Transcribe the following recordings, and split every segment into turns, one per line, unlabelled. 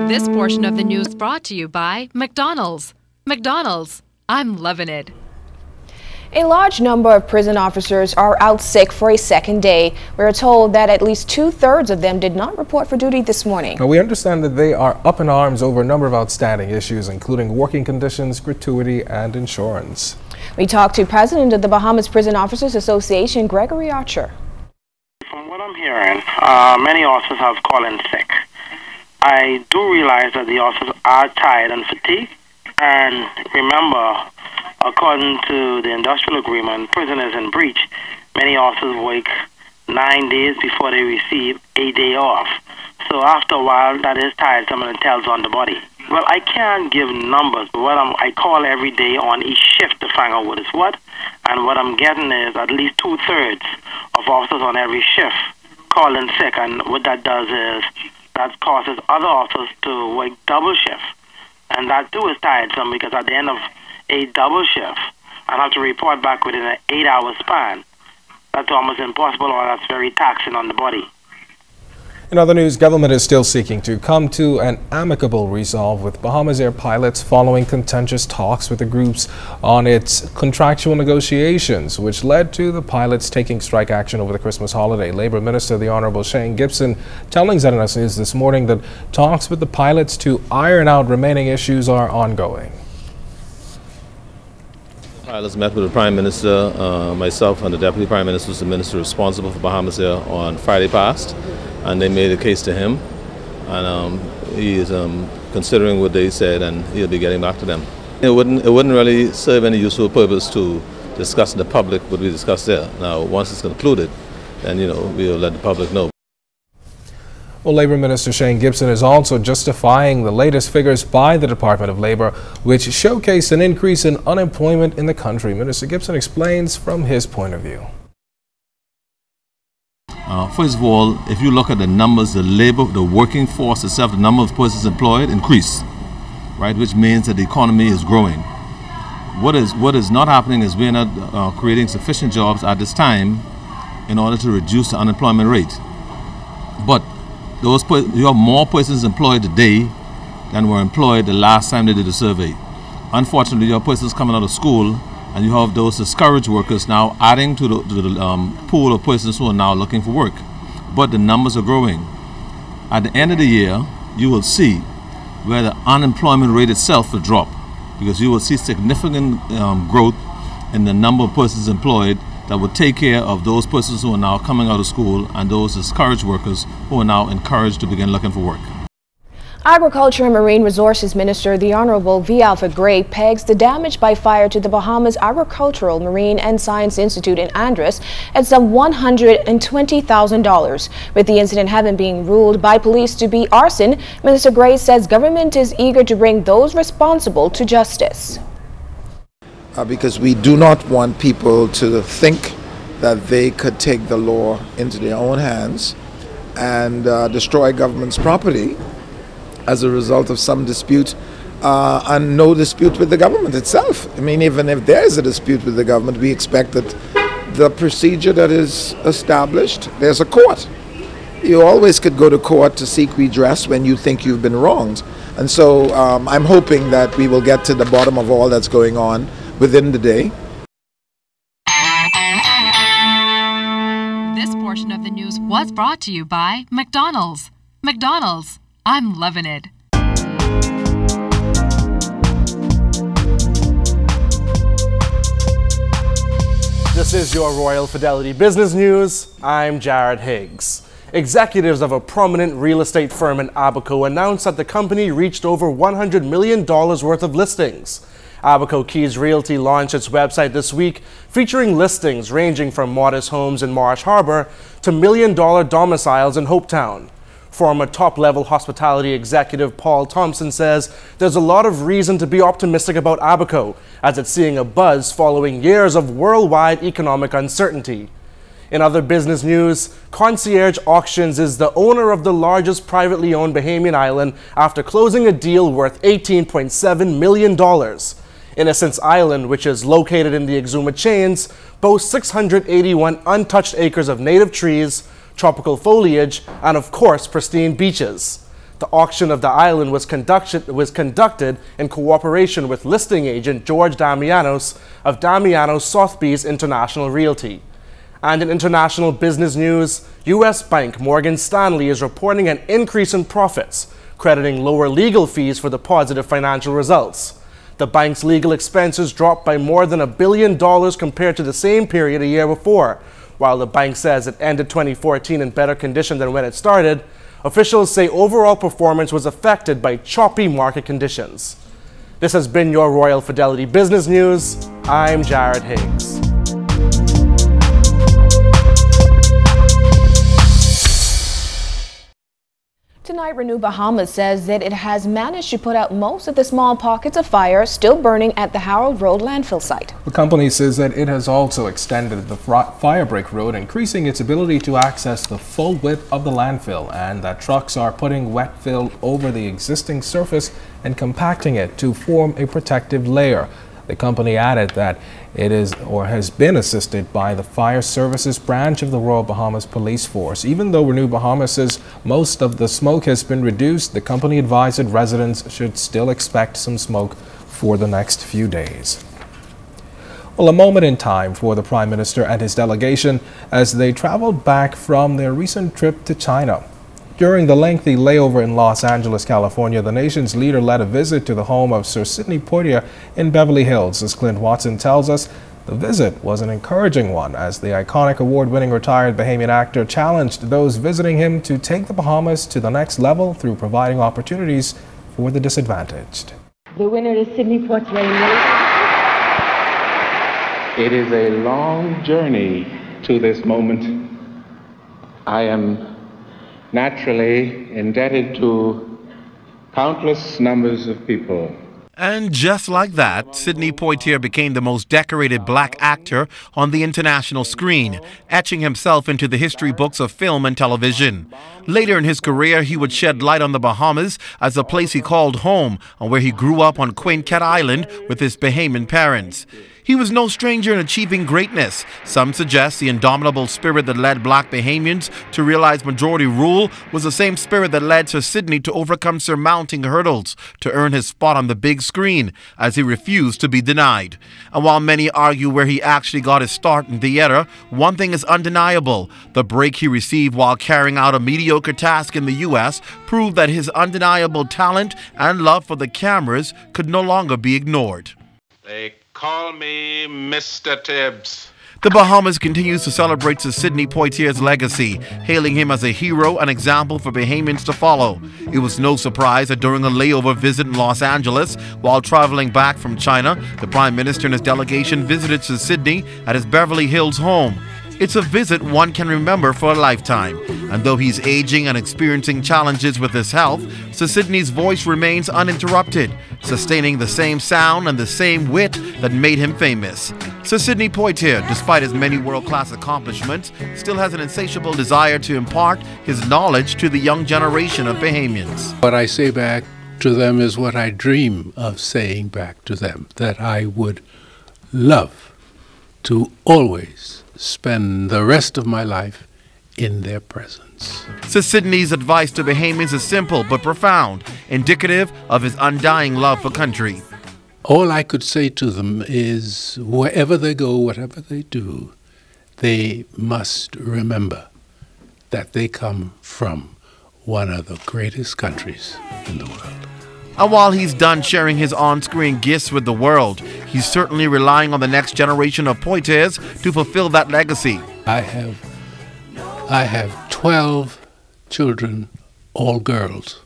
This portion of the news brought to you by McDonald's. McDonald's, I'm loving it.
A large number of prison officers are out sick for a second day. We are told that at least 2/3 of them did not report for duty this morning.
Now, we understand that they are up in arms over a number of outstanding issues, including working conditions, gratuity, and insurance.
We talked to President of the Bahamas Prison Officers Association, Gregory Archer.
From what I'm hearing, many officers have called in sick. I do realize that the officers are tired and fatigued. And remember, according to the industrial agreement, prisoners in breach, many officers work 9 days before they receive a day off. So after a while, that is tiresome and it tells on the body. Well, I can't give numbers, but I call every day on each shift to find out what is what. And what I'm getting is at least 2/3 of officers on every shift call in sick. And what that does is that causes other officers to work double shift. And that too is tiresome because at the end of a double shift, I have to report back within an 8-hour span. That's almost impossible, or that's very taxing on the body.
In other news, government is still seeking to come to an amicable resolve with Bahamas Air pilots following contentious talks with the groups on its contractual negotiations, which led to the pilots taking strike action over the Christmas holiday. Labor Minister, the Honorable Shane Gibson, telling ZNS News this morning that talks with the pilots to iron out remaining issues are ongoing.
Pilots met with the Prime Minister, myself and the Deputy Prime Minister, who's the Minister responsible for Bahamas Air, on Friday past, and they made a case to him, and he is considering what they said, and he'll be getting back to them. It wouldn't really serve any useful purpose to discuss in the public what we discussed there. Now, once it's concluded, then we'll let the public know.
Well, Labor Minister Shane Gibson is also justifying the latest figures by the Department of Labor, which showcase an increase in unemployment in the country. Minister Gibson explains from his point of view.
First of all, if you look at the numbers, the working force itself, the number of persons employed increased, right, which means that the economy is growing. What is not happening is we're not creating sufficient jobs at this time in order to reduce the unemployment rate. But you have more persons employed today than were employed the last time they did the survey. Unfortunately, you have persons coming out of school, and you have those discouraged workers now adding to the pool of persons who are now looking for work. But the numbers are growing. At the end of the year, you will see where the unemployment rate itself will drop, because you will see significant growth in the number of persons employed that would take care of those persons who are now coming out of school and those discouraged workers who are now encouraged to begin looking for work.
Agriculture and Marine Resources Minister, the Honorable V. Alfred Gray, pegs the damage by fire to the Bahamas Agricultural, Marine and Science Institute in Andros at some $120,000. With the incident having been ruled by police to be arson, Minister Gray says government is eager to bring those responsible to justice.
Because we do not want people to think that they could take the law into their own hands and destroy government's property as a result of some dispute and no dispute with the government itself. I mean, even if there is a dispute with the government, we expect that the procedure that is established, there's a court. You always could go to court to seek redress when you think you've been wronged. And so I'm hoping that we will get to the bottom of all that's going on within the day.
This portion of the news was brought to you by McDonald's. McDonald's, I'm loving it.
This is your Royal Fidelity Business News. I'm Jared Higgs. Executives of a prominent real estate firm in Abaco announced that the company reached over $100 million worth of listings. Abaco Keys Realty launched its website this week, featuring listings ranging from modest homes in Marsh Harbor to million-dollar domiciles in Hopetown. Former top-level hospitality executive Paul Thompson says there's a lot of reason to be optimistic about Abaco, as it's seeing a buzz following years of worldwide economic uncertainty. In other business news, Concierge Auctions is the owner of the largest privately owned Bahamian island after closing a deal worth $18.7 million. Innocence Island, which is located in the Exuma Chains, boasts 681 untouched acres of native trees, tropical foliage, and of course pristine beaches. The auction of the island was conducted in cooperation with listing agent George Damianos of Damianos Sotheby's International Realty. And in international business news, U.S. bank Morgan Stanley is reporting an increase in profits, crediting lower legal fees for the positive financial results. The bank's legal expenses dropped by more than $1 billion compared to the same period a year before. While the bank says it ended 2014 in better condition than when it started, officials say overall performance was affected by choppy market conditions. This has been your Royal Fidelity Business News. I'm Jared Higgs.
Tonight, Renew Bahamas says that it has managed to put out most of the small pockets of fire still burning at the Harold Road landfill site.
The company says that it has also extended the firebreak road, increasing its ability to access the full width of the landfill, and that trucks are putting wet fill over the existing surface and compacting it to form a protective layer. The company added that it is or has been assisted by the Fire Services branch of the Royal Bahamas Police Force. Even though Renew Bahamas says most of the smoke has been reduced, the company advised that residents should still expect some smoke for the next few days. Well, a moment in time for the Prime Minister and his delegation as they traveled back from their recent trip to China. During the lengthy layover in Los Angeles, California, the nation's leader led a visit to the home of Sir Sidney Poitier in Beverly Hills. As Clint Watson tells us, the visit was an encouraging one as the iconic award-winning retired Bahamian actor challenged those visiting him to take the Bahamas to the next level through providing opportunities for the disadvantaged.
The winner is Sidney Poitier.
It is a long journey to this moment. I am naturally indebted to countless numbers of people.
And just like that, Sidney Poitier became the most decorated black actor on the international screen, etching himself into the history books of film and television. Later in his career, he would shed light on the Bahamas as a place he called home, and where he grew up on Quaint Cat Island with his Bahamian parents. He was no stranger in achieving greatness. Some suggest the indomitable spirit that led black Bahamians to realize majority rule was the same spirit that led Sir Sidney to overcome surmounting hurdles to earn his spot on the big screen, as he refused to be denied. And while many argue where he actually got his start in theater, one thing is undeniable. The break he received while carrying out a mediocre task in the U.S. proved that his undeniable talent and love for the cameras could no longer be ignored.
They call me Mr. Tibbs.
The Bahamas continues to celebrate Sir Sidney Poitier's legacy, hailing him as a hero and example for Bahamians to follow. It was no surprise that during a layover visit in Los Angeles, while traveling back from China, the Prime Minister and his delegation visited Sir Sidney at his Beverly Hills home. It's a visit one can remember for a lifetime. And though he's aging and experiencing challenges with his health, Sir Sidney's voice remains uninterrupted, sustaining the same sound and the same wit that made him famous. Sir Sidney Poitier, despite his many world-class accomplishments, still has an insatiable desire to impart his knowledge to the young generation of Bahamians.
What I say back to them is what I dream of saying back to them, that I would love to always spend the rest of my life in their presence.
Sir Sidney's advice to Bahamians is simple but profound, indicative of his undying love for country.
All I could say to them is, wherever they go, whatever they do, they must remember that they come from one of the greatest countries in the world.
And while he's done sharing his on-screen gifts with the world, he's certainly relying on the next generation of Poitiers to fulfill that legacy.
I have 12 children, all girls.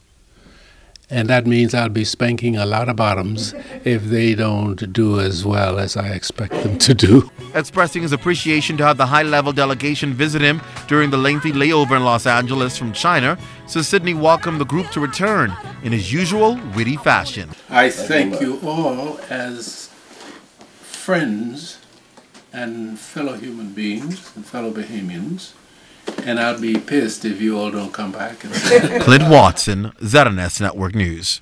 And that means I'll be spanking a lot of bottoms if they don't do as well as I expect them to do.
Expressing his appreciation to have the high-level delegation visit him during the lengthy layover in Los Angeles from China, Sir Sidney welcomed the group to return in his usual witty fashion.
I thank you all as friends and fellow human beings and fellow Bahamians, and I'll be pissed if you all don't come back and say
Clint Watson, ZNS Network News.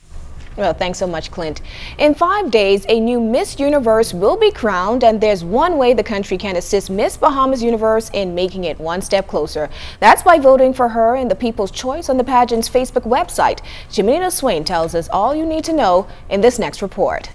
Well, thanks so much, Clint. In 5 days, a new Miss Universe will be crowned, and there's one way the country can assist Miss Bahamas Universe in making it one step closer. That's by voting for her in the People's Choice on the pageant's Facebook website. Jimenita Swain tells us all you need to know in this next report.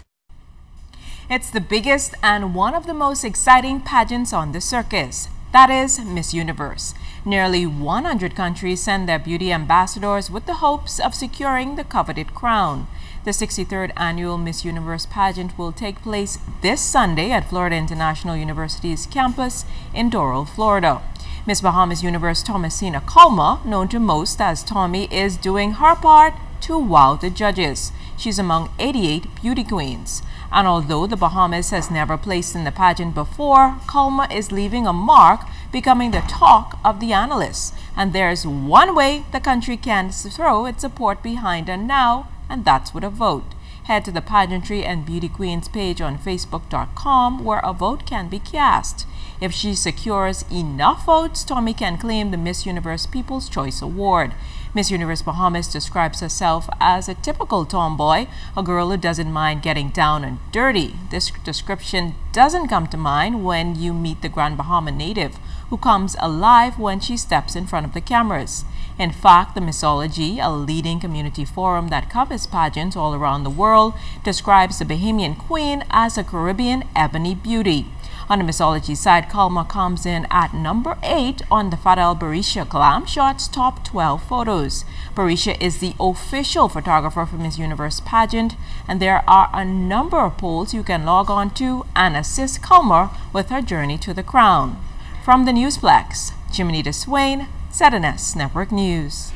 It's the biggest and one of the most exciting pageants on the circus. That is Miss Universe. Nearly 100 countries send their beauty ambassadors with the hopes of securing the coveted crown. The 63rd annual Miss Universe pageant will take place this Sunday at Florida International University's campus in Doral, Florida. Miss Bahamas Universe Thomasina Kalma, known to most as Tommy, is doing her part to wow the judges. She's among 88 beauty queens. And although the Bahamas has never placed in the pageant before, Kalma is leaving a mark, becoming the talk of the analysts. And there's one way the country can throw its support behind her now, and that's with a vote. Head to the Pageantry and Beauty Queens page on Facebook.com where a vote can be cast. If she secures enough votes, Tommy can claim the Miss Universe People's Choice Award. Miss Universe Bahamas describes herself as a typical tomboy, a girl who doesn't mind getting down and dirty. This description doesn't come to mind when you meet the Grand Bahama native, who comes alive when she steps in front of the cameras. In fact, the Missology, a leading community forum that covers pageants all around the world, describes the Bahamian queen as a Caribbean ebony beauty. On the Missology side, Kalma comes in at number 8 on the Fadel Barisha Glam Shots Top 12 photos. Barisha is the official photographer for Miss Universe pageant, and there are a number of polls you can log on to and assist Kalma with her journey to the crown. From the Newsplex, Jimenita Swain, ZNS Network News.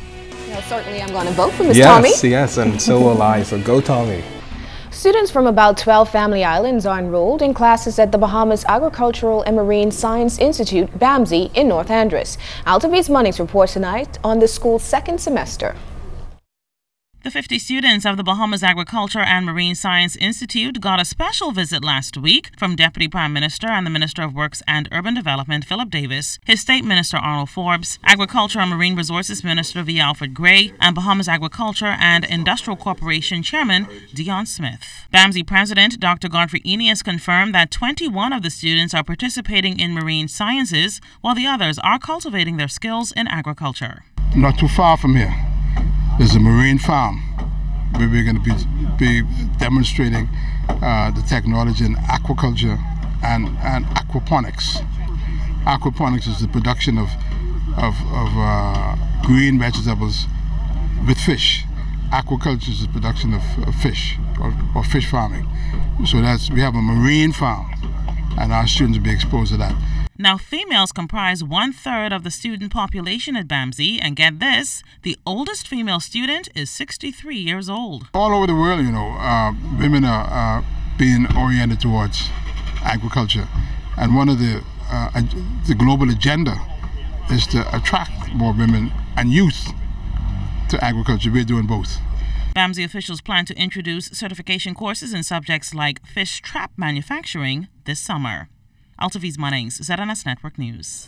Well, certainly I'm going to vote for Miss Tommy.
Yes, and so will I, so go Tommy.
Students from about 12 family islands are enrolled in classes at the Bahamas Agricultural and Marine Science Institute, BAMSI, in North Andros. Altavi's Munnings reports tonight on the school's second semester.
The 50 students of the Bahamas Agriculture and Marine Science Institute got a special visit last week from Deputy Prime Minister and the Minister of Works and Urban Development, Philip Davis, his State Minister Arnold Forbes, Agriculture and Marine Resources Minister V. Alfred Gray, and Bahamas Agriculture and Industrial Corporation Chairman Dion Smith. BAMSI President Dr. Godfrey Eneas confirmed that 21 of the students are participating in marine sciences, while the others are cultivating their skills in agriculture.
Not too far from here, there's a marine farm where we're going to be demonstrating the technology in aquaculture and aquaponics. Aquaponics is the production of green vegetables with fish. Aquaculture is the production of fish or fish farming. So we have a marine farm, and our students will be exposed to that.
Now, females comprise 1/3 of the student population at BAMSI, and get this, the oldest female student is 63 years old.
All over the world, women are being oriented towards agriculture, and one of the global agenda is to attract more women and youth to agriculture. We're doing both.
BAMSI officials plan to introduce certification courses in subjects like fish trap manufacturing this summer. Altavi's Munnings, ZNS Network News.